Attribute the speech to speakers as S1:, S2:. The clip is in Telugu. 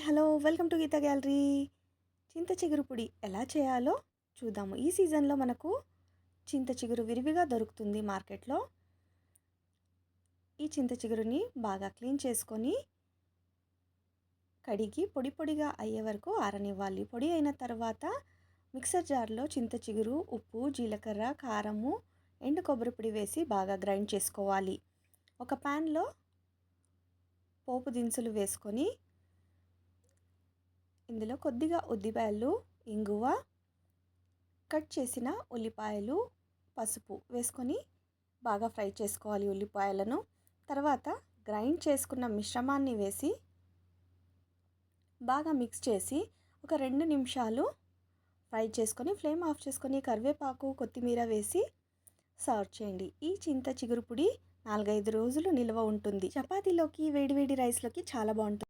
S1: Hello welcome to Geetha gallery. చింత చిగురు పొడి ఎలా చేయాలో చూద్దాము. ఈ సీజన్లో మనకు చింత చిగురు విరివిగా దొరుకుతుంది మార్కెట్లో. ఈ చింత చిగురుని బాగా క్లీన్ చేసుకొని కడిగి పొడి పొడిగా అయ్యే వరకు ఆరనివ్వాలి. పొడి అయిన తర్వాత మిక్సర్ జార్లో చింత చిగురు, ఉప్పు, జీలకర్ర, కారము, ఎండు కొబ్బరి పొడి వేసి బాగా గ్రైండ్ చేసుకోవాలి. ఒక ప్యాన్లో పోపు దినుసులు వేసుకొని ఇందులో కొద్దిగా ఉద్దిపాయలు, ఇంగువ, కట్ చేసిన ఉల్లిపాయలు, పసుపు వేసుకొని బాగా ఫ్రై చేసుకోవాలి ఉల్లిపాయలను. తర్వాత గ్రైండ్ చేసుకున్న మిశ్రమాన్ని వేసి బాగా మిక్స్ చేసి ఒక 2 నిమిషాలు ఫ్రై చేసుకొని ఫ్లేమ్ ఆఫ్ చేసుకొని కరివేపాకు, కొత్తిమీర వేసి సర్వ్ చేయండి. ఈ చింత చిగురు పొడి 4-5 రోజులు నిల్వ ఉంటుంది. చపాతీలోకి, వేడివేడి రైస్లోకి చాలా బాగుంటుంది.